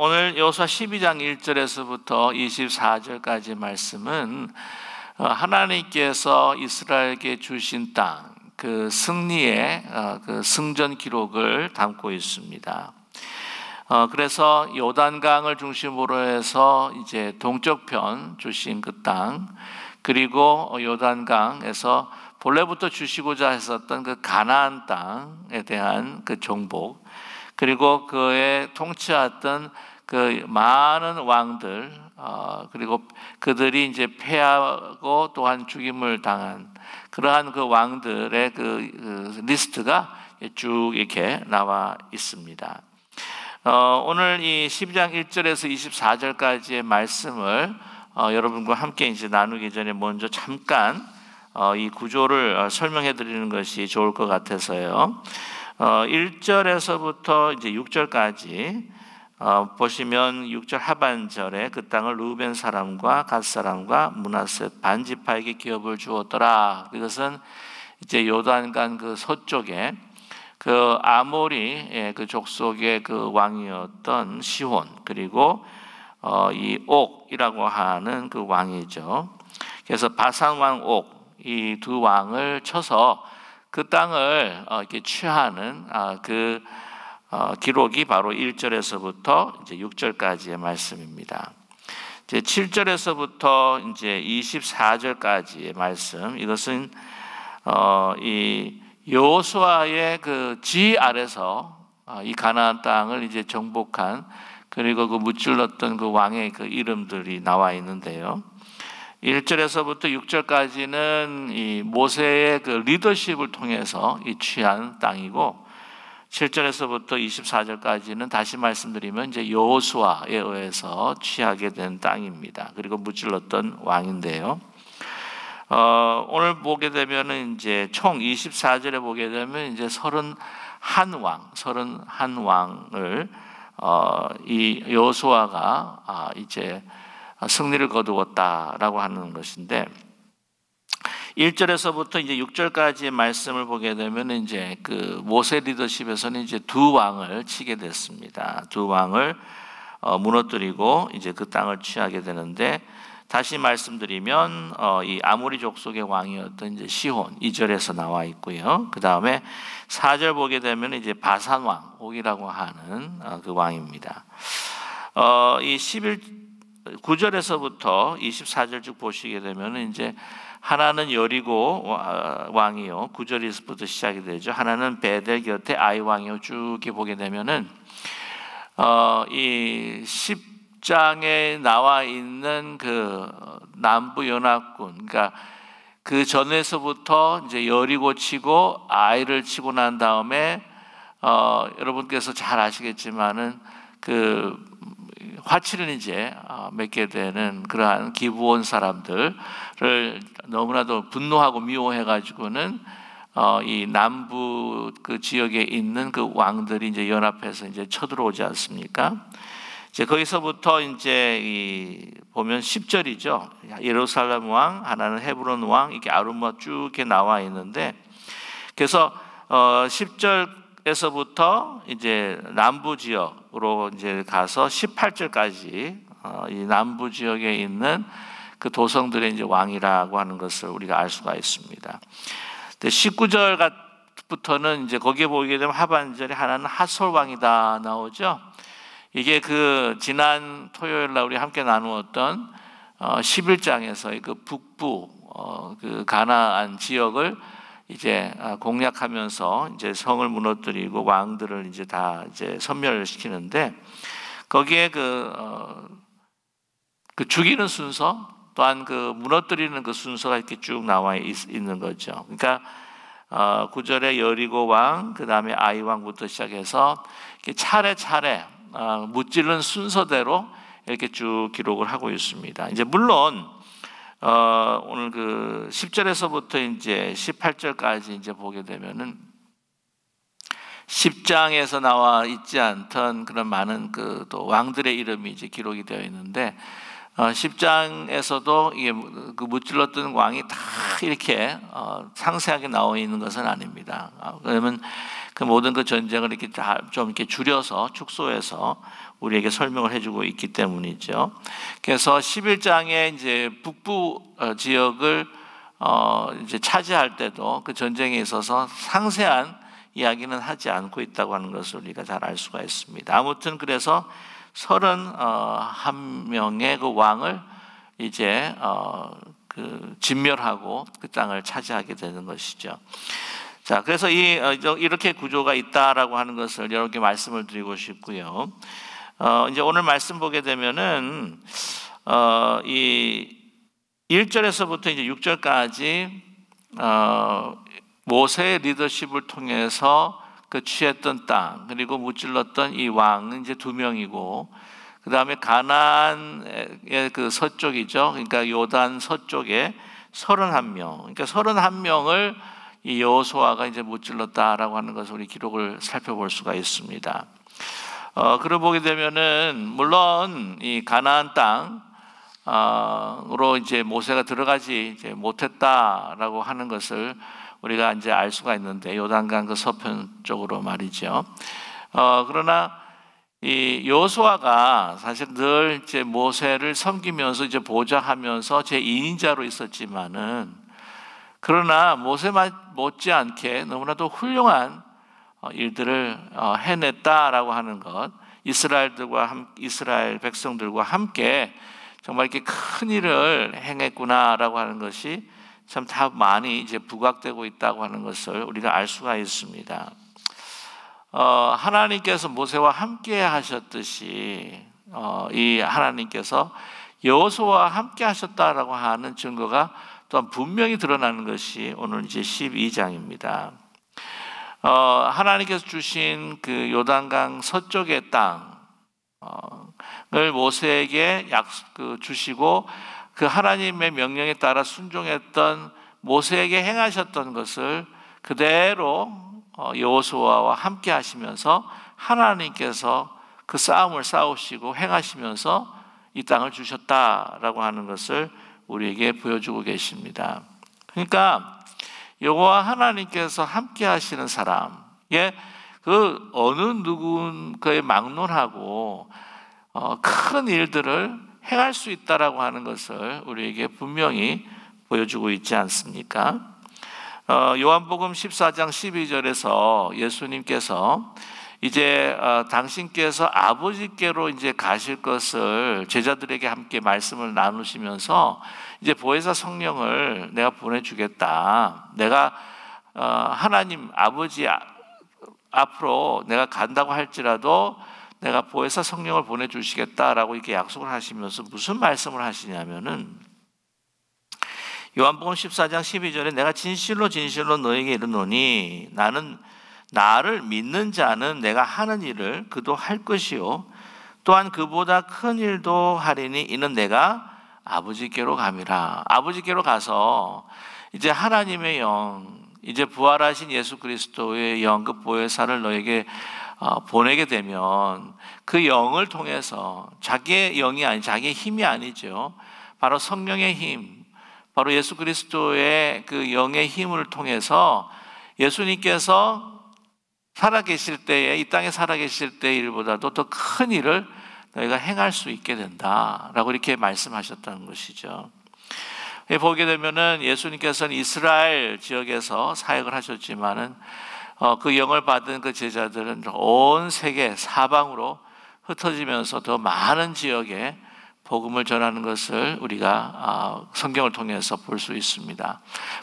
오늘 여호수아 12장 1절에서부터 24절까지 말씀은 하나님께서 이스라엘에게 주신 땅, 그 승리의 그 승전 기록을 담고 있습니다. 그래서 요단강을 중심으로 해서 이제 동쪽편 주신 그 땅, 그리고 요단강에서 본래부터 주시고자 했었던 그 가나안 땅에 대한 그 정복, 그리고 그에 통치했던 그 많은 왕들, 그리고 그들이 이제 패하고 또한 죽임을 당한 그러한 그 왕들의 그 리스트가 쭉 이렇게 나와 있습니다. 오늘 이 12장 1절에서 24절까지의 말씀을 여러분과 함께 이제 나누기 전에 먼저 잠깐 이 구조를 설명해 드리는 것이 좋을 것 같아서요. 1절에서부터 이제 6절까지 보시면 6절 하반절에 그 땅을 루벤 사람과 갓 사람과 므낫세 반지파에게 기업을 주었더라. 이것은 이제 요단강 그 서쪽에 그 아모리 그 족속의 그 왕이었던 시혼, 그리고 이 옥이라고 하는 그 왕이죠. 그래서 바산 왕 옥, 이 두 왕을 쳐서 그 땅을 이렇게 취하는 그 기록이 바로 1절에서부터 이제 6절까지의 말씀입니다. 이제 7절에서부터 이제 24절까지의 말씀, 이것은 이 여호수아의 그 지 아래서 이 가나안 땅을 이제 정복한, 그리고 그 무찔렀던 그 왕의 그 이름들이 나와 있는데요. 1절에서부터 6절까지는 이 모세의 그 리더십을 통해서 이 취한 땅이고, 7절에서부터 24절까지는 다시 말씀드리면 이제 여호수아에 의해서 취하게 된 땅입니다. 그리고 무찔렀던 왕인데요. 오늘 보게 되면은 이제 총 24절에 보게 되면 이제 31왕을 이 여호수아가 이제 승리를 거두었다라고 하는 것인데, 1절에서부터 이제 6절까지의 말씀을 보게 되면 이제 그 모세 리더십에서는 이제 두 왕을 치게 됐습니다. 두 왕을 무너뜨리고 이제 그 땅을 취하게 되는데, 다시 말씀드리면 이 아모리 족속의 왕이었던 이제 시혼 2절에서 나와 있고요. 그 다음에 4절 보게 되면 이제 바산 왕 옥이라고 하는 그 왕입니다. 이 9절에서부터 24절 쭉 보시게 되면 이제 하나는 여리고 왕이요, 9절에서부터 시작이 되죠. 하나는 베델 곁에 아이 왕이요, 쭉 보게 되면은 이 10장에 나와 있는 그 남부 연합군, 그러니까 그 전에서부터 이제 여리고 치고 아이를 치고 난 다음에 여러분께서 잘 아시겠지만은 그 화치를 이제 맺게 되는 그러한 기브온 사람들을 너무나도 분노하고 미워해 가지고는 이 남부 그 지역에 있는 그 왕들이 이제 연합해서 이제 쳐들어오지 않습니까? 이제 거기서부터 이제 보면 10절이죠. 예루살렘 왕, 하나는 헤브론 왕, 이렇게 아루마 쭉 이렇게 나와 있는데, 그래서 10절에서부터 이제 남부 지역으로 이제 가서 18절까지 이 남부 지역에 있는 그 도성들의 이제 왕이라고 하는 것을 우리가 알 수가 있습니다. 19절부터는 이제 거기에 보게 되면 하반절에 하나는 핫솔 왕이다 나오죠. 이게 그 지난 토요일 날 우리 함께 나누었던 11장에서의 그 북부 그 가나안 지역을 이제 공략하면서 이제 성을 무너뜨리고 왕들을 이제 다 이제 섬멸시키는데, 거기에 그 죽이는 순서 또한 그 무너뜨리는 그 순서가 이렇게 쭉 나와 있는 거죠. 그러니까 9절에 여리고 왕, 그 다음에 아이 왕부터 시작해서 이렇게 차례차례 무찌른 순서대로 이렇게 쭉 기록을 하고 있습니다. 이제 물론 오늘 그 10절에서부터 이제 18절까지 이제 보게 되면은 10장에서 나와 있지 않던 그런 많은 그 또 왕들의 이름이 이제 기록이 되어 있는데, 10장에서도 이게 그 무찔렀던 왕이 다 이렇게 상세하게 나와 있는 것은 아닙니다. 그러면 그 모든 그 전쟁을 이렇게 다 좀 이렇게 줄여서 축소해서 우리에게 설명을 해주고 있기 때문이죠. 그래서 11장에 이제 북부 지역을 이제 차지할 때도 그 전쟁에 있어서 상세한 이야기는 하지 않고 있다고 하는 것을 우리가 잘 알 수가 있습니다. 아무튼 그래서 31명의 그 왕을 이제 그 진멸하고 그 땅을 차지하게 되는 것이죠. 자, 그래서 이렇게 구조가 있다라고 하는 것을 여러분께 말씀을 드리고 싶고요. 이제 오늘 말씀 보게 되면은 이 1절에서부터 이제 6절까지 모세의 리더십을 통해서 그 취했던 땅, 그리고 무찔렀던 이 왕은 이제 2명이고, 그 다음에 가나안의 그 서쪽이죠. 그러니까 요단 서쪽에 31명, 그러니까 31명을 이 여호수아가 이제 무찔렀다라고 하는 것을 우리 기록을 살펴볼 수가 있습니다. 그러고 보게 되면은 물론 이 가나안 땅으로 이제 모세가 들어가지 이제 못했다라고 하는 것을 우리가 이제 알 수가 있는데, 요단강 그 서편 쪽으로 말이죠. 그러나 이 여호수아가 사실 늘 이제 모세를 섬기면서 이제 보좌하면서 제 2인자로 있었지만은, 그러나 모세 못지않게 너무나도 훌륭한 일들을 해냈다라고 하는 것, 이스라엘 백성들과 함께 정말 이렇게 큰 일을 행했구나라고 하는 것이 참 다 많이 이제 부각되고 있다고 하는 것을 우리가 알 수가 있습니다. 하나님께서 모세와 함께 하셨듯이 이 하나님께서 여호수아와 함께 하셨다라고 하는 증거가 또한 분명히 드러나는 것이 오늘 이제 12장입니다. 하나님께서 주신 그 요단강 서쪽의 땅을 모세에게 주시고, 그 하나님의 명령에 따라 순종했던 모세에게 행하셨던 것을 그대로 여호수아와 함께 하시면서 하나님께서 그 싸움을 싸우시고 행하시면서 이 땅을 주셨다라고 하는 것을 우리에게 보여주고 계십니다. 그러니까 여호와 하나님께서 함께 하시는 사람의 그 어느 누군가의 막론하고 큰 일들을 행할 수 있다라고 하는 것을 우리에게 분명히 보여주고 있지 않습니까? 요한복음 14장 12절에서 예수님께서 이제 당신께서 아버지께로 이제 가실 것을 제자들에게 함께 말씀을 나누시면서 이제 보혜사 성령을 내가 보내주겠다. 내가 하나님 아버지 앞으로 내가 간다고 할지라도 내가 보혜사 성령을 보내주시겠다라고 이렇게 약속을 하시면서 무슨 말씀을 하시냐면은, 요한복음 14장 12절에 내가 진실로 진실로 너에게 이르노니 나를 믿는 자는 내가 하는 일을 그도 할 것이요 또한 그보다 큰 일도 하리니 이는 내가 아버지께로 감이라. 아버지께로 가서 이제 하나님의 영, 이제 부활하신 예수 그리스도의 영, 그 보혜사를 너에게 보내게 되면 그 영을 통해서 자기의 영이 아니 자기의 힘이 아니죠. 바로 성령의 힘, 바로 예수 그리스도의 그 영의 힘을 통해서 예수님께서 살아계실 때에, 이 땅에 살아계실 때의 일보다도 더 큰 일을 너희가 행할 수 있게 된다라고 이렇게 말씀하셨다는 것이죠. 보게 되면은 예수님께서는 이스라엘 지역에서 사역을 하셨지만은 그 영을 받은 그 제자들은 온 세계 사방으로 흩어지면서 더 많은 지역에 복음을 전하는 것을 우리가 성경을 통해서 볼 수 있습니다.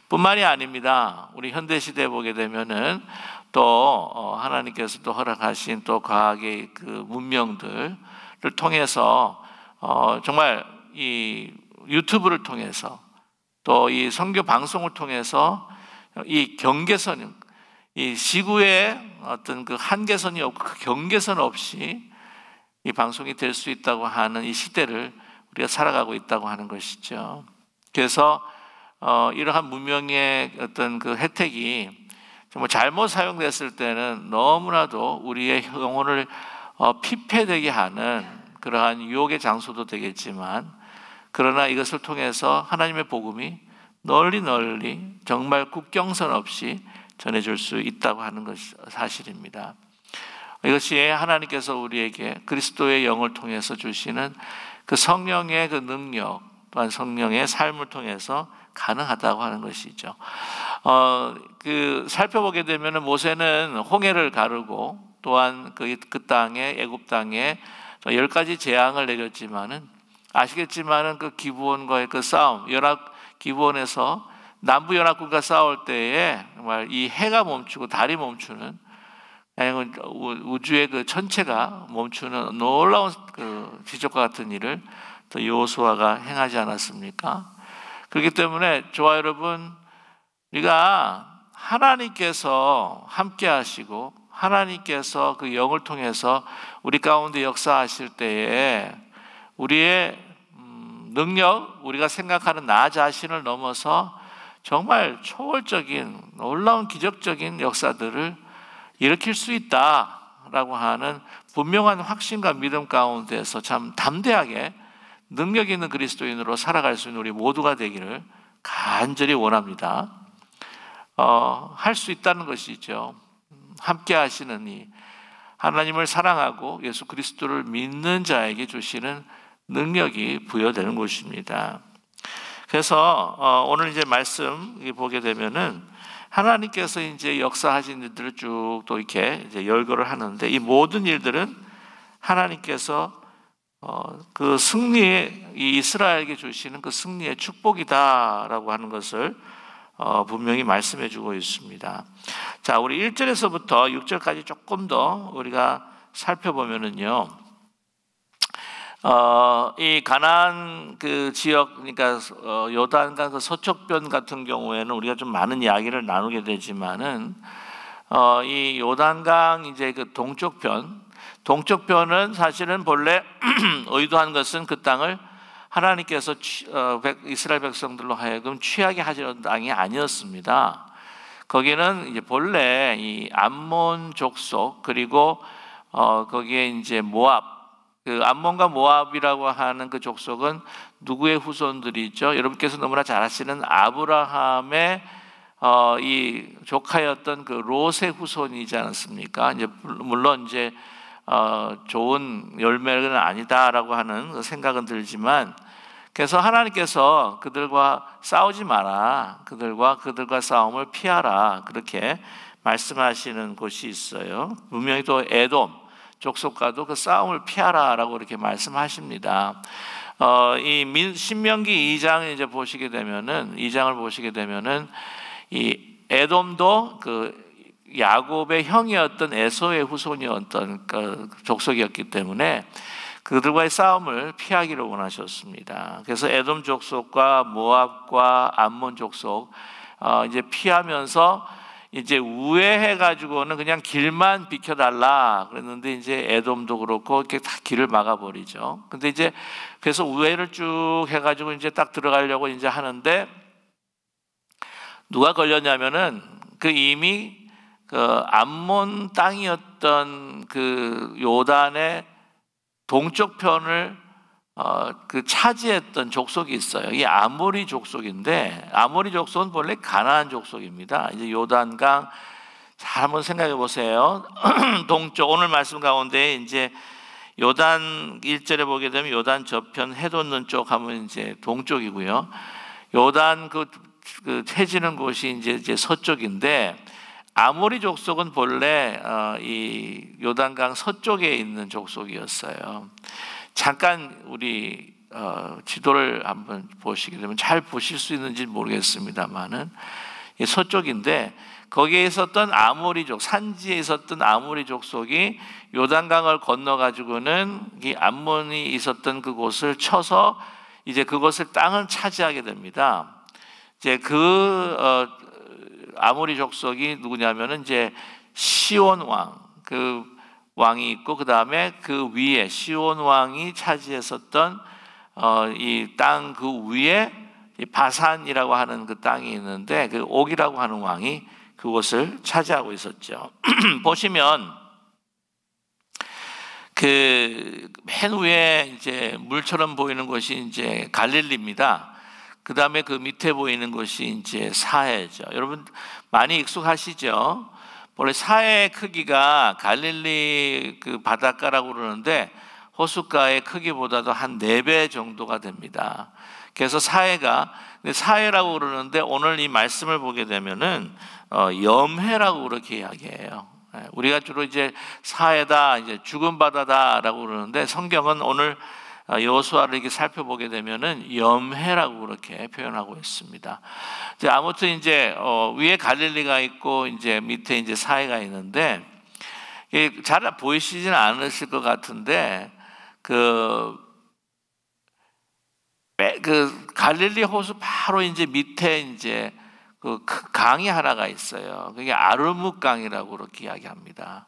뿐만이 아닙니다. 우리 현대 시대에 보게 되면은 또 하나님께서 또 허락하신 또 과학의 그 문명들을 통해서 정말 이 유튜브를 통해서 또 이 선교 방송을 통해서 이 경계선, 이 지구의 어떤 그 한계선이 없고 그 경계선 없이 이 방송이 될 수 있다고 하는 이 시대를 우리가 살아가고 있다고 하는 것이죠. 그래서 이러한 문명의 어떤 그 혜택이 정말 잘못 사용됐을 때는 너무나도 우리의 영혼을 피폐되게 하는 그러한 유혹의 장소도 되겠지만, 그러나 이것을 통해서 하나님의 복음이 널리 정말 국경선 없이 전해줄 수 있다고 하는 것이 사실입니다. 이것이 하나님께서 우리에게 그리스도의 영을 통해서 주시는 그 성령의 그 능력, 또한 성령의 삶을 통해서 가능하다고 하는 것이죠. 살펴보게 되면 모세는 홍해를 가르고 또한 그 땅에 애굽 땅에 10가지 재앙을 내렸지만은 아시겠지만은 그 기브온과의 그 싸움, 기브온에서 남부 연합군과 싸울 때에 정말 이 해가 멈추고 달이 멈추는, 우주의 그 전체가 멈추는 놀라운 그 기적과 같은 일을 또 여호수아가 행하지 않았습니까? 그렇기 때문에 저와 여러분, 우리가 하나님께서 함께 하시고 하나님께서 그 영을 통해서 우리 가운데 역사하실 때에 우리의 능력, 우리가 생각하는 나 자신을 넘어서 정말 초월적인 놀라운 기적적인 역사들을 일으킬 수 있다라고 하는 분명한 확신과 믿음 가운데서 참 담대하게 능력 있는 그리스도인으로 살아갈 수 있는 우리 모두가 되기를 간절히 원합니다. 할 수 있다는 것이죠. 함께 하시는 이 하나님을 사랑하고 예수 그리스도를 믿는 자에게 주시는 능력이 부여되는 것입니다. 그래서 오늘 이제 말씀 보게 되면은 하나님께서 이제 역사하신 일들을 쭉 또 이렇게 이제 열거를 하는데, 이 모든 일들은 하나님께서 그 승리의, 이 이스라엘에게 주시는 그 승리의 축복이다라고 하는 것을 분명히 말씀해 주고 있습니다. 자, 우리 1절에서부터 6절까지 조금 더 우리가 살펴보면은요, 이 가나안 그 지역, 그러니까 요단강 그 서쪽변 같은 경우에는 우리가 좀 많은 이야기를 나누게 되지만은 이 요단강 이제 그 동쪽편은 사실은 본래 의도한 것은 그 땅을 하나님께서 이스라엘 백성들로 하여금 취하게 하시는 땅이 아니었습니다. 거기는 이제 본래 이 암몬 족속, 그리고 거기에 이제 모압, 그 암몬과 모압이라고 하는 그 족속은 누구의 후손들이죠? 여러분께서 너무나 잘 아시는 아브라함의 이 조카였던 그 롯의 후손이지 않습니까? 이제 물론 이제 좋은 열매는 아니다라고 하는 생각은 들지만, 그래서 하나님께서 그들과 싸우지 마라, 그들과 싸움을 피하라, 그렇게 말씀하시는 곳이 있어요. 분명히 또 에돔 족속과도 그 싸움을 피하라라고 이렇게 말씀하십니다. 이 신명기 2장을 이제 보시게 되면은, 2장을 보시게 되면은 이 에돔도 그 야곱의 형이었던 에서의 후손이었던 그 족속이었기 때문에 그들과의 싸움을 피하기를 원하셨습니다. 그래서 에돔 족속과 모압과 암몬 족속 이제 피하면서 이제 우회해 가지고는 그냥 길만 비켜달라 그랬는데, 이제 에돔도 그렇고 이렇게 다 길을 막아버리죠. 근데 이제 그래서 우회를 쭉 해가지고 이제 딱 들어가려고 이제 하는데, 누가 걸렸냐면은 그 이미 그 암몬 땅이었던 그 요단의 동쪽 편을 그 차지했던 족속이 있어요. 이 아모리 족속인데, 아모리 족속은 본래 가나안 족속입니다. 이제 요단강 잘 한번 생각해 보세요. 동쪽, 오늘 말씀 가운데 이제 요단 1절에 보게 되면 요단 저편 해 돋는 쪽 하면 이제 동쪽이고요. 요단 그 해지는 곳이 이제 서쪽인데, 아모리 족속은 본래 이 요단강 서쪽에 있는 족속이었어요. 잠깐 우리 지도를 한번 보시게 되면 잘 보실 수 있는지 모르겠습니다만은 서쪽인데, 거기에 있었던 아모리족, 산지에 있었던 아모리 족속이 요단강을 건너 가지고는 이 암몬이 있었던 그곳을 쳐서 이제 그곳을 땅을 차지하게 됩니다. 이제 아모리 족속이 누구냐면은 이제 시온 왕, 그 왕이 있고, 그 다음에 그 위에 시온 왕이 차지했었던 이 땅 그 위에 바산이라고 하는 그 땅이 있는데, 그 옥이라고 하는 왕이 그곳을 차지하고 있었죠. 보시면 그 맨 위에 이제 물처럼 보이는 곳이 이제 갈릴리입니다. 그 다음에 그 밑에 보이는 곳이 이제 사해죠. 여러분 많이 익숙하시죠? 원래 사해의 크기가 갈릴리 그 바닷가라고 그러는데 호숫가의 크기보다도 한 4배 정도가 됩니다. 그래서 사해라고 그러는데 오늘 이 말씀을 보게 되면은 염해라고 그렇게 이야기해요. 우리가 주로 이제 사해다, 이제 죽은 바다다라고 그러는데 성경은 오늘 여호수아를 이렇게 살펴보게 되면은 염해라고 그렇게 표현하고 있습니다. 이제 아무튼 이제 위에 갈릴리가 있고 이제 밑에 이제 사해가 있는데 잘 보이시지는 않으실 것 같은데 그 갈릴리 호수 바로 이제 밑에 이제 그 강이 하나가 있어요. 그게 아르묵강이라고 그렇게 이야기합니다.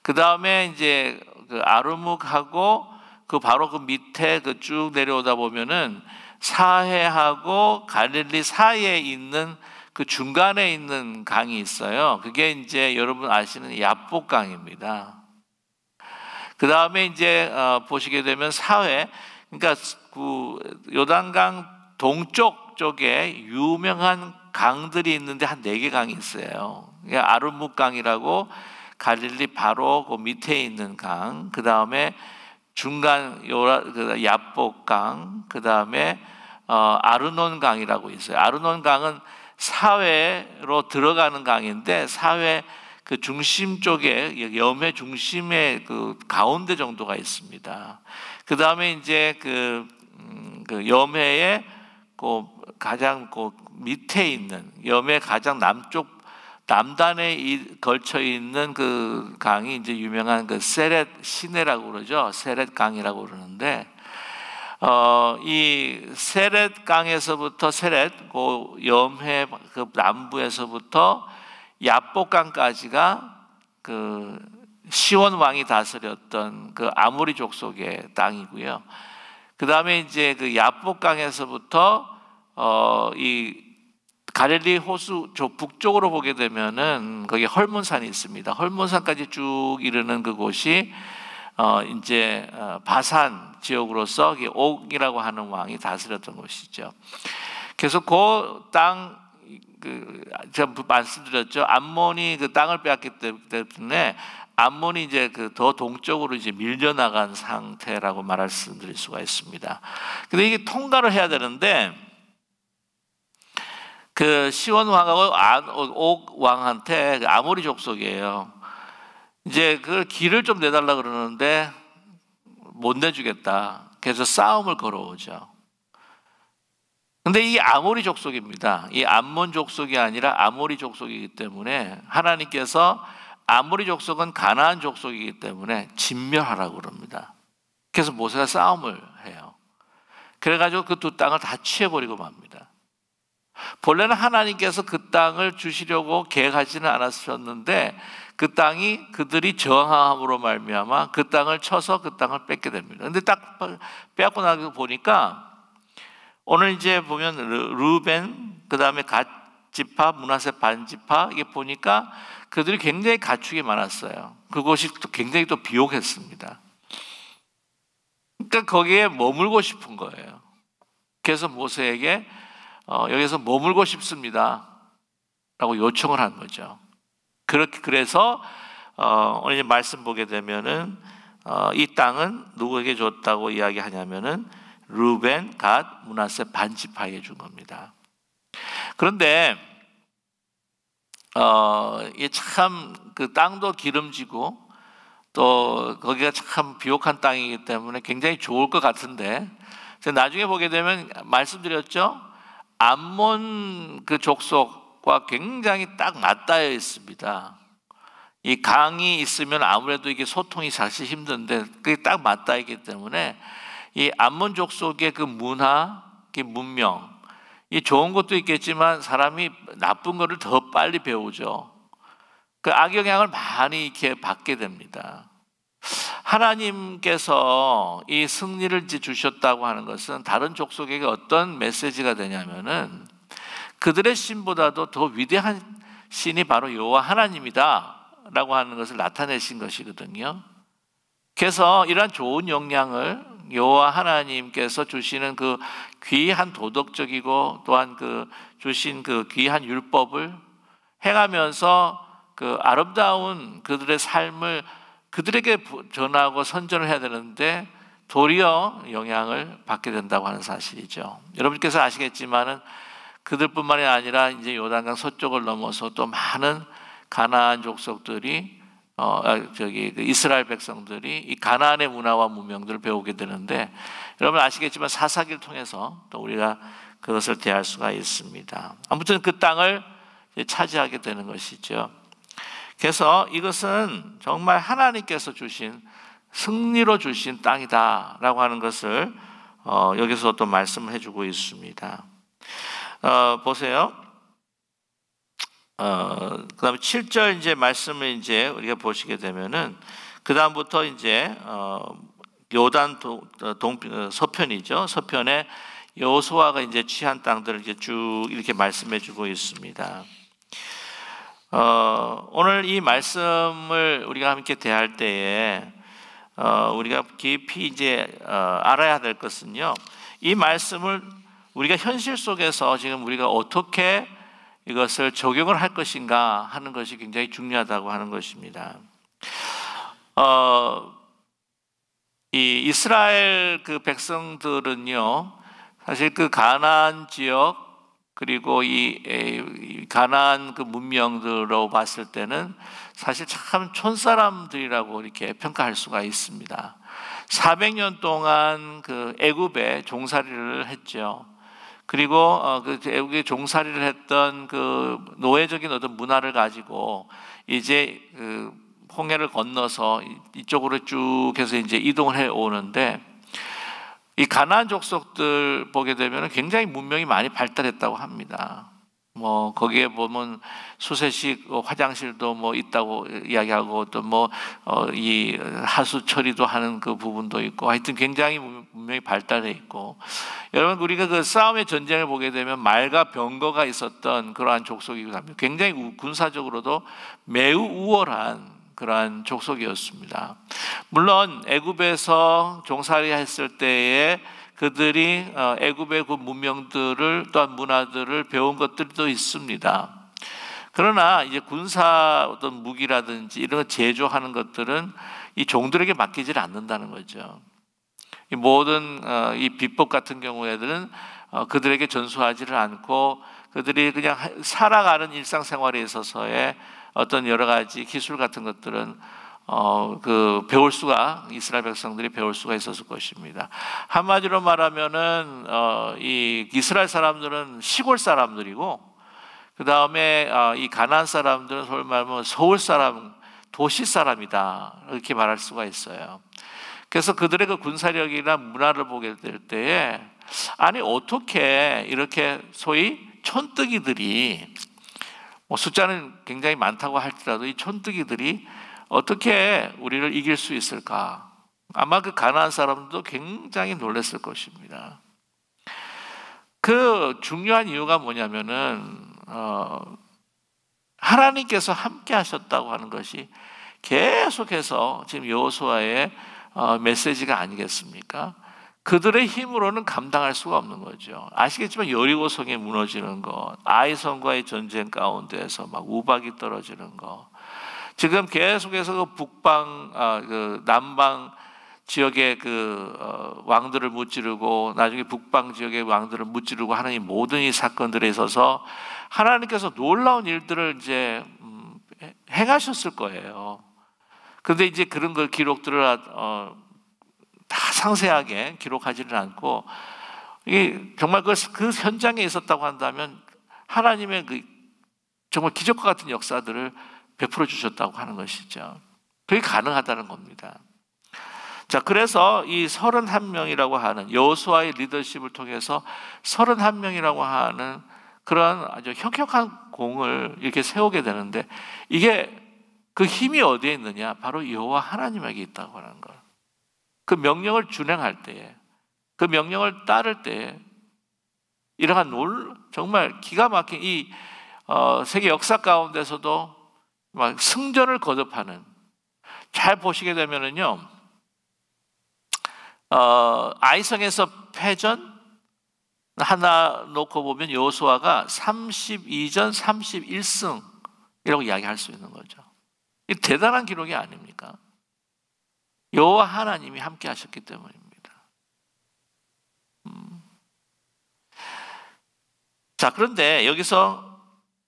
그 다음에 이제 그 아르묵하고 그 바로 그 밑에 그 쭉 내려오다 보면은 사해하고 갈릴리 사이에 있는 그 중간에 있는 강이 있어요. 그게 이제 여러분 아시는 야복강입니다. 그 다음에 이제 보시게 되면 사해, 그러니까 그 요단강 동쪽 쪽에 유명한 강들이 있는데 한 4개 강이 있어요. 아르묵강이라고 갈릴리 바로 그 밑에 있는 강, 그 다음에 중간 야복강, 그 다음에 아르논강이라고 있어요. 아르논강은 사해로 들어가는 강인데 사해 그 중심 쪽에 염해 중심의 그 가운데 정도가 있습니다. 그 다음에 이제 그 염해의 그 가장 그 밑에 있는 염해 가장 남단에 걸쳐 있는 그 강이 이제 유명한 그 세렛 시내라고 그러죠. 세렛 강이라고 그러는데 이 세렛 강에서부터 그 염해 그 남부에서부터 야복강까지가 그 시온 왕이 다스렸던 그 아모리 족속의 땅이고요. 그 다음에 이제 그 야복강에서부터 이 갈릴리 호수 북쪽으로 보게 되면은 거기 헐몬산이 있습니다. 헐몬산까지 쭉 이르는 그곳이 이제 바산 지역으로서 옥이라고 하는 왕이 다스렸던 곳이죠. 그래서 그 땅 제가 말씀드렸죠. 암몬이 그 땅을 빼앗기 때문에 암몬이 이제 그 더 동쪽으로 이제 밀려나간 상태라고 말씀드릴 수가 있습니다. 근데 이게 통과를 해야 되는데 그 시온 왕하고 옥 왕한테 아모리 족속이에요. 이제 그 길을 좀 내달라 그러는데 못 내주겠다. 그래서 싸움을 걸어오죠. 근데 이 아모리 족속입니다. 이 암몬 족속이 아니라 아모리 족속이기 때문에 하나님께서 아모리 족속은 가나안 족속이기 때문에 진멸하라고 그럽니다. 그래서 모세가 싸움을 해요. 그래가지고 그 두 땅을 다 취해버리고 맙니다. 본래는 하나님께서 그 땅을 주시려고 계획하지는 않았었는데 그 땅이 그들이 저항함으로 말미암아 그 땅을 쳐서 그 땅을 뺏게 됩니다. 근데 딱 빼앗고 나서 보니까 오늘 이제 보면 루벤, 그 다음에 갓 지파, 므낫세 반 지파, 이게 보니까 그들이 굉장히 가축이 많았어요. 그곳이 또 굉장히 또 비옥했습니다. 그러니까 거기에 머물고 싶은 거예요. 그래서 모세에게 여기서 머물고 싶습니다 라고 요청을 한 거죠. 그래서 오늘 이제 말씀 보게 되면은 이 땅은 누구에게 줬다고 이야기하냐면은 루벤, 갓, 므낫세 반 지파에게 준 겁니다. 그런데 이게 참 그 땅도 기름지고 또 거기가 참 비옥한 땅이기 때문에 굉장히 좋을 것 같은데 나중에 보게 되면 말씀드렸죠. 암몬 그 족속과 굉장히 딱 맞닿아 있습니다. 이 강이 있으면 아무래도 이게 소통이 사실 힘든데 그게 딱 맞닿아 있기 때문에 이 암몬 족속의 그 문화, 그 문명, 이 좋은 것도 있겠지만 사람이 나쁜 것을 더 빨리 배우죠. 그 악영향을 많이 이렇게 받게 됩니다. 하나님께서 이 승리를 주셨다고 하는 것은 다른 족속에게 어떤 메시지가 되냐면은 그들의 신보다도 더 위대한 신이 바로 여호와 하나님이다라고 하는 것을 나타내신 것이거든요. 그래서 이러한 좋은 영향을 여호와 하나님께서 주시는 그 귀한 도덕적이고 또한 그 주신 그 귀한 율법을 행하면서 그 아름다운 그들의 삶을 그들에게 전하고 선전을 해야 되는데 도리어 영향을 받게 된다고 하는 사실이죠. 여러분께서 아시겠지만은 그들뿐만이 아니라 이제 요단강 서쪽을 넘어서 또 많은 가나안 족속들이 그 이스라엘 백성들이 이 가나안의 문화와 문명들을 배우게 되는데, 여러분 아시겠지만 사사기를 통해서 또 우리가 그것을 대할 수가 있습니다. 아무튼 그 땅을 차지하게 되는 것이죠. 그래서 이것은 정말 하나님께서 주신 승리로 주신 땅이다라고 하는 것을 여기서 또 말씀을 해주고 있습니다. 보세요. 그다음에 7절 이제 말씀을 이제 우리가 보시게 되면은 그 다음부터 이제 요단 서편이죠. 서편에 여호수아가 이제 취한 땅들을 이제 쭉 이렇게 말씀해주고 있습니다. 오늘 이 말씀을 우리가 함께 대할 때에 우리가 깊이 이제 알아야 될 것은요, 이 말씀을 우리가 현실 속에서 지금 우리가 어떻게 이것을 적용을 할 것인가 하는 것이 굉장히 중요하다고 하는 것입니다. 이 이스라엘 그 백성들은요, 사실 그 가나안 지역 그리고 이 가나안 그 문명들로 봤을 때는 사실 참 촌사람들이라고 이렇게 평가할 수가 있습니다. 400년 동안 그 애굽에 종살이를 했죠. 그리고 그 애국에 종살이를 했던 그 노예적인 어떤 문화를 가지고 이제 그 홍해를 건너서 이쪽으로 쭉 해서 이제 이동을 해 오는데, 이 가나안 족속들 보게 되면 굉장히 문명이 많이 발달했다고 합니다. 뭐 거기에 보면 수세식 화장실도 뭐 있다고 이야기하고, 또 뭐 이 하수 처리도 하는 그 부분도 있고, 하여튼 굉장히 문명이 발달해 있고, 여러분 우리가 그 싸움의 전쟁을 보게 되면 말과 병거가 있었던 그러한 족속이기도 합니다. 굉장히 군사적으로도 매우 우월한 그러한 족속이었습니다. 물론 애굽에서 종살이했을 때에 그들이 애굽의 그 문명들을 또한 문화들을 배운 것들도 있습니다. 그러나 이제 군사 어떤 무기라든지 이런 거 제조하는 것들은 이 종들에게 맡기질 않는다는 거죠. 이 모든 이 비법 같은 경우에는 그들에게 전수하지를 않고, 그들이 그냥 살아가는 일상생활에 있어서의 어떤 여러 가지 기술 같은 것들은 그 배울 수가, 이스라엘 백성들이 배울 수가 있었을 것입니다. 한마디로 말하면은 이 이스라엘 사람들은 시골 사람들이고, 그 다음에 이 가나안 사람들은 소위 말하면 서울 사람, 도시 사람이다, 이렇게 말할 수가 있어요. 그래서 그들의 그 군사력이나 문화를 보게 될 때에, 아니 어떻게 이렇게 소위 촌뜨기들이, 뭐 숫자는 굉장히 많다고 할지라도 이 촌뜨기들이 어떻게 우리를 이길 수 있을까? 아마 그 가나안 사람도 굉장히 놀랐을 것입니다. 그 중요한 이유가 뭐냐면은 하나님께서 함께 하셨다고 하는 것이 계속해서 지금 여호수아의 메시지가 아니겠습니까? 그들의 힘으로는 감당할 수가 없는 거죠. 아시겠지만 여리고성이 무너지는 것, 아이성과의 전쟁 가운데에서 막 우박이 떨어지는 것, 지금 계속해서 그 북방, 그 남방 지역의 그 왕들을 무찌르고 나중에 북방 지역의 왕들을 무찌르고 하는 이 모든 이 사건들에 있어서 하나님께서 놀라운 일들을 이제 행하셨을 거예요. 그런데 이제 그런 그 기록들을 다 상세하게 기록하지는 않고, 이게 정말 그 현장에 있었다고 한다면 하나님의 그 정말 기적과 같은 역사들을 베풀어 주셨다고 하는 것이죠. 그게 가능하다는 겁니다. 자, 그래서 이 31명이라고 하는 여호수아의 리더십을 통해서 31명이라고 하는 그런 아주 혁혁한 공을 이렇게 세우게 되는데, 이게 그 힘이 어디에 있느냐? 바로 여호와 하나님에게 있다고 하는 것. 그 명령을 준행할 때에, 그 명령을 따를 때에 이러한 정말 기가 막힌 이 세계 역사 가운데서도 막 승전을 거듭하는, 잘 보시게 되면은요, 아이성에서 패전 하나 놓고 보면 여호수아가 32전 31승 이야기할 수 있는 거죠. 이 대단한 기록이 아닙니까? 여호와 하나님이 함께 하셨기 때문입니다. 자, 그런데 여기서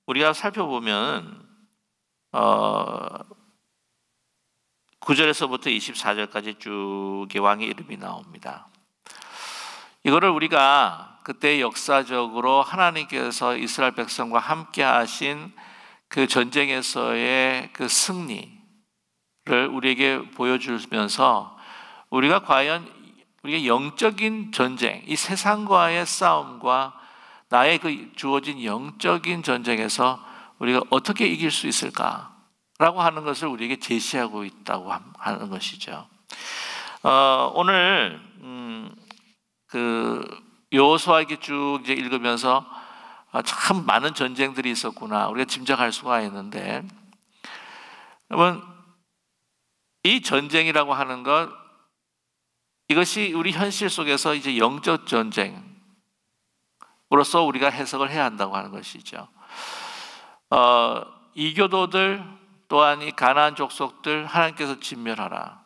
우리가 살펴보면 9절에서부터 24절까지 쭉 왕의 이름이 나옵니다. 이거를 우리가 그때 역사적으로 하나님께서 이스라엘 백성과 함께 하신 그 전쟁에서의 그 승리를 우리에게 보여주면서 우리가 과연 우리의 영적인 전쟁, 이 세상과의 싸움과 나의 그 주어진 영적인 전쟁에서 우리가 어떻게 이길 수 있을까라고 하는 것을 우리에게 제시하고 있다고 하는 것이죠. 오늘 그 여호수아에게 쭉 이제 읽으면서 참 많은 전쟁들이 있었구나 우리가 짐작할 수가 있는데, 여러분 이 전쟁이라고 하는 것, 이것이 우리 현실 속에서 이제 영적 전쟁으로서 우리가 해석을 해야 한다고 하는 것이죠. 이교도들 또한 이 가나안 족속들 하나님께서 진멸하라.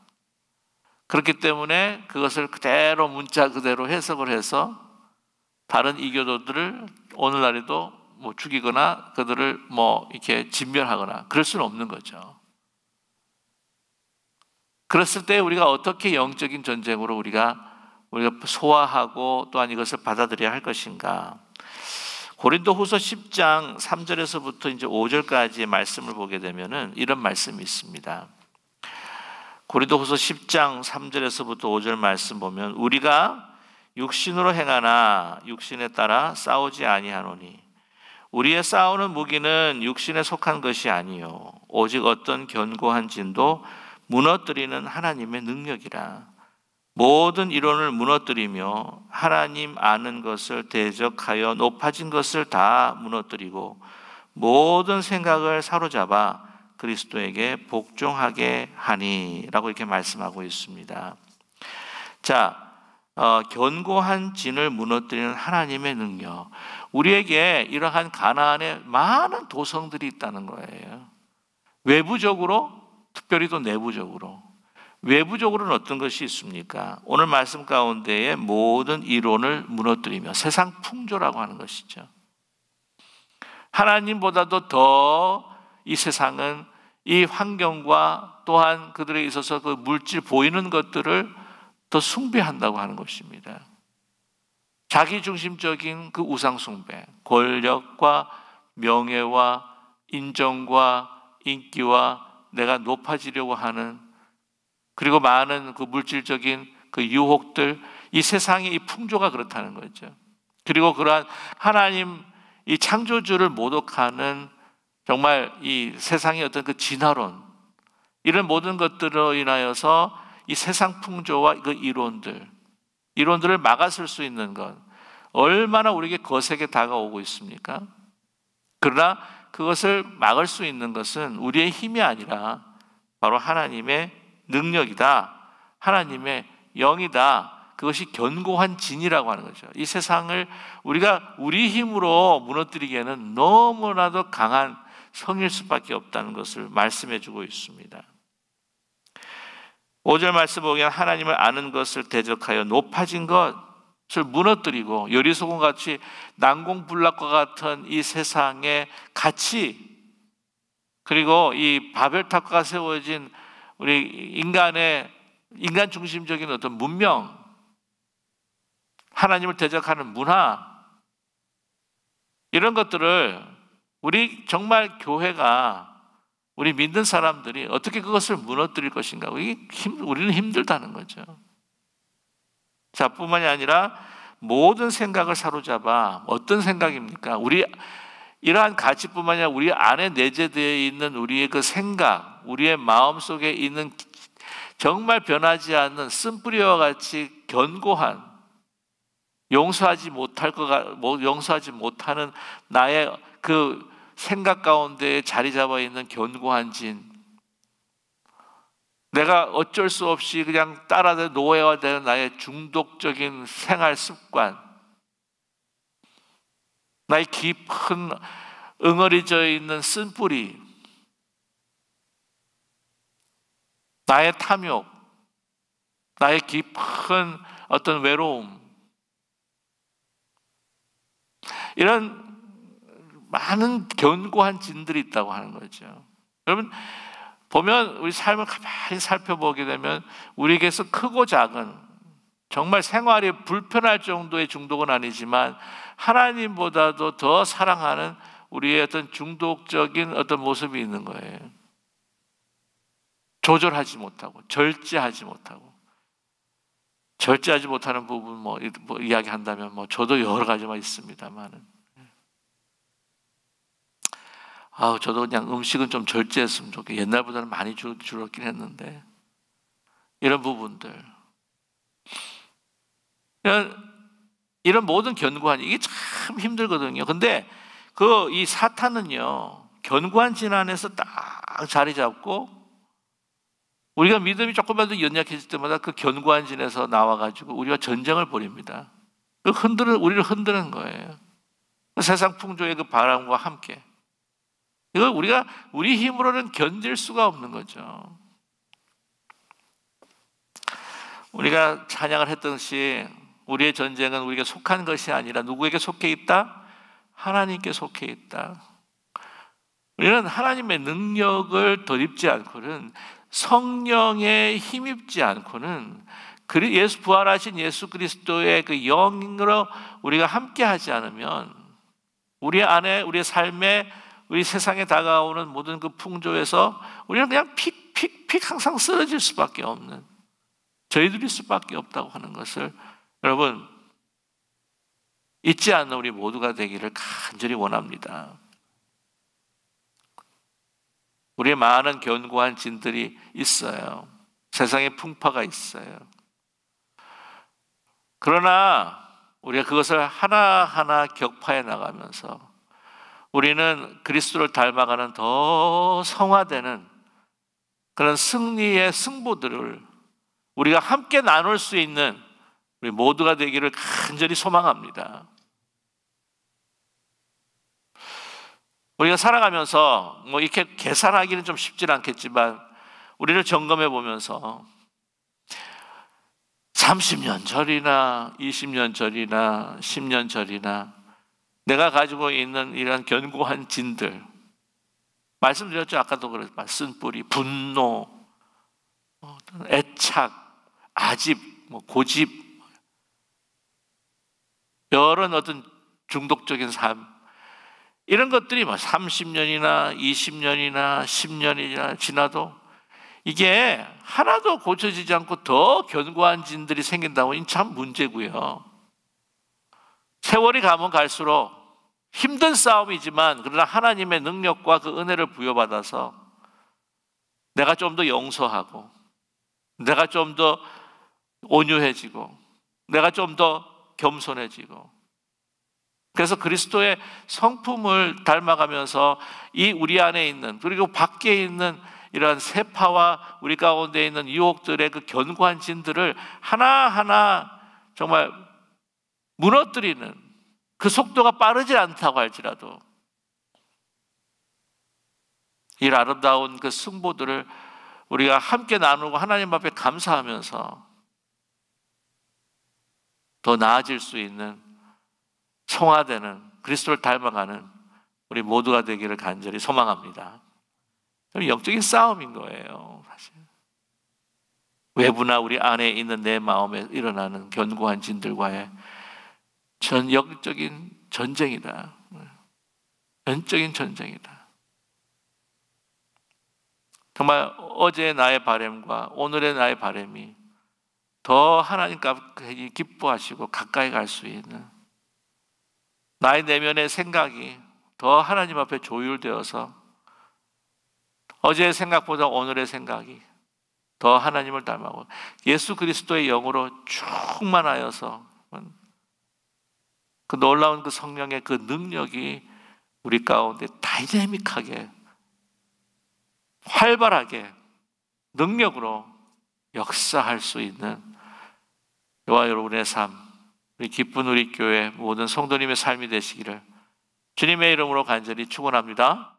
그렇기 때문에 그것을 그대로 문자 그대로 해석을 해서 다른 이교도들을 오늘날에도 뭐 죽이거나 그들을 뭐 이렇게 진멸하거나 그럴 수는 없는 거죠. 그랬을 때 우리가 어떻게 영적인 전쟁으로 우리가 소화하고 또한 이것을 받아들여야 할 것인가? 고린도후서 10장 3절에서부터 이제 5절까지의 말씀을 보게 되면은 이런 말씀이 있습니다. 고린도후서 10장 3절에서부터 5절 말씀 보면, 우리가 육신으로 행하나 육신에 따라 싸우지 아니하노니 우리의 싸우는 무기는 육신에 속한 것이 아니요 오직 어떤 견고한 진도 무너뜨리는 하나님의 능력이라. 모든 이론을 무너뜨리며 하나님 아는 것을 대적하여 높아진 것을 다 무너뜨리고 모든 생각을 사로잡아 그리스도에게 복종하게 하니 라고 이렇게 말씀하고 있습니다. 자, 견고한 진을 무너뜨리는 하나님의 능력, 우리에게 이러한 가나안의 많은 도성들이 있다는 거예요. 외부적으로, 특별히 또 내부적으로. 외부적으로는 어떤 것이 있습니까? 오늘 말씀 가운데에 모든 이론을 무너뜨리며 세상 풍조라고 하는 것이죠. 하나님보다도 더 이 세상은 이 환경과 또한 그들에 있어서 그 물질 보이는 것들을 더 숭배한다고 하는 것입니다. 자기중심적인 그 우상숭배, 권력과 명예와 인정과 인기와 내가 높아지려고 하는, 그리고 많은 그 물질적인 그 유혹들, 이 세상의 이 풍조가 그렇다는 거죠. 그리고 그러한 하나님 이 창조주를 모독하는 정말 이 세상의 어떤 그 진화론, 이런 모든 것들로 인하여서 이 세상 풍조와 그 이론들을 막아설 수 있는 것, 얼마나 우리에게 거세게 다가오고 있습니까? 그러나 그것을 막을 수 있는 것은 우리의 힘이 아니라 바로 하나님의 능력이다. 하나님의 영이다. 그것이 견고한 진이라고 하는 거죠. 이 세상을 우리가 우리 힘으로 무너뜨리기에는 너무나도 강한 성일 수밖에 없다는 것을 말씀해 주고 있습니다. 5절 말씀 보면 하나님을 아는 것을 대적하여 높아진 것을 무너뜨리고 여리소금같이 난공불락과 같은 이 세상의 가치, 그리고 이 바벨탑과 세워진 우리 인간 중심적인 어떤 문명, 하나님을 대적하는 문화, 이런 것들을 우리 정말 교회가, 우리 믿는 사람들이 어떻게 그것을 무너뜨릴 것인가? 우리는 힘들다는 거죠. 자, 뿐만이 아니라 모든 생각을 사로잡아. 어떤 생각입니까? 이러한 가치뿐만 아니라 우리 안에 내재되어 있는 우리의 그 생각, 우리의 마음 속에 있는 정말 변하지 않는 쓴뿌리와 같이 견고한, 용서하지 못하는 나의 그 생각 가운데 자리 잡아 있는 견고한 진, 내가 어쩔 수 없이 그냥 따라서 노예화되는 나의 중독적인 생활 습관, 나의 깊은 응어리져 있는 쓴뿌리, 나의 탐욕, 나의 깊은 어떤 외로움, 이런 많은 견고한 진들이 있다고 하는 거죠. 여러분 보면 우리 삶을 가만히 살펴보게 되면 우리에게서 크고 작은, 정말 생활이 불편할 정도의 중독은 아니지만 하나님보다도 더 사랑하는 우리의 어떤 중독적인 어떤 모습이 있는 거예요. 조절하지 못하고 절제하지 못하고. 절제하지 못하는 부분 뭐 이야기한다면 저도 여러 가지만 있습니다만은, 저도 그냥 음식은 좀 절제했으면 좋겠어요. 옛날보다는 많이 줄었긴 했는데, 이런 부분들, 이런 모든 견고한, 이게 참 힘들거든요. 근데 이 사탄은요, 견고한 진 안에서 딱 자리 잡고, 우리가 믿음이 조금만 더 연약해질 때마다 그 견고한 진에서 나와가지고 우리가 전쟁을 벌입니다. 우리를 흔드는 거예요. 세상 풍조의 그 바람과 함께. 이걸 우리 힘으로는 견딜 수가 없는 거죠. 우리가 찬양을 했듯이 우리의 전쟁은 우리에게 속한 것이 아니라 누구에게 속해 있다? 하나님께 속해 있다. 우리는 하나님의 능력을 덧입지 않고는, 성령에 힘입지 않고는, 부활하신 예수 그리스도의 그 영으로 우리가 함께 하지 않으면 우리 안에, 우리의 삶에, 우리 세상에 다가오는 모든 그 풍조에서 우리는 그냥 픽 항상 쓰러질 수밖에 없는, 저희들일 수밖에 없다고 하는 것을 여러분 잊지 않는 우리 모두가 되기를 간절히 원합니다. 우리의 많은 견고한 진들이 있어요. 세상에 풍파가 있어요. 그러나 우리가 그것을 하나하나 격파해 나가면서 우리는 그리스도를 닮아가는 더 성화되는 그런 승리의 승부들을 우리가 함께 나눌 수 있는 우리 모두가 되기를 간절히 소망합니다. 우리가 살아가면서 이렇게 계산하기는 좀 쉽지 않겠지만 우리를 점검해 보면서 30년 전이나 20년 전이나 10년 전이나 내가 가지고 있는 이런 견고한 진들, 말씀드렸죠. 아까도 그랬지만 쓴뿌리, 분노, 애착, 아집, 고집, 여러 어떤 중독적인 삶, 이런 것들이 30년이나 20년이나 10년이나 지나도 이게 하나도 고쳐지지 않고 더 견고한 진들이 생긴다고, 이건 참 문제고요. 세월이 가면 갈수록 힘든 싸움이지만, 그러나 하나님의 능력과 그 은혜를 부여받아서 내가 좀 더 용서하고, 내가 좀 더 온유해지고, 내가 좀 더 겸손해지고, 그래서 그리스도의 성품을 닮아가면서 이 우리 안에 있는, 그리고 밖에 있는 이러한 세파와 우리 가운데 있는 유혹들의 그 견고한 진들을 하나하나 정말 무너뜨리는, 그 속도가 빠르지 않다고 할지라도 이 아름다운 그 승보들을 우리가 함께 나누고 하나님 앞에 감사하면서 더 나아질 수 있는, 성화되는, 그리스도를 닮아가는 우리 모두가 되기를 간절히 소망합니다. 영적인 싸움인 거예요, 사실. 외부나 우리 안에 있는 내 마음에 일어나는 견고한 진들과의 영적인 전쟁이다. 영적인 전쟁이다. 정말 어제의 나의 바람과 오늘의 나의 바람이 더 하나님과 기뻐하시고 가까이 갈 수 있는, 나의 내면의 생각이 더 하나님 앞에 조율되어서 어제의 생각보다 오늘의 생각이 더 하나님을 닮아고 예수 그리스도의 영으로 충만하여서 그 놀라운 그 성령의 그 능력이 우리 가운데 다이내믹하게, 활발하게, 능력으로 역사할 수 있는 저와 여러분의 삶, 우리 기쁜 우리 교회 모든 성도님의 삶이 되시기를 주님의 이름으로 간절히 축원합니다.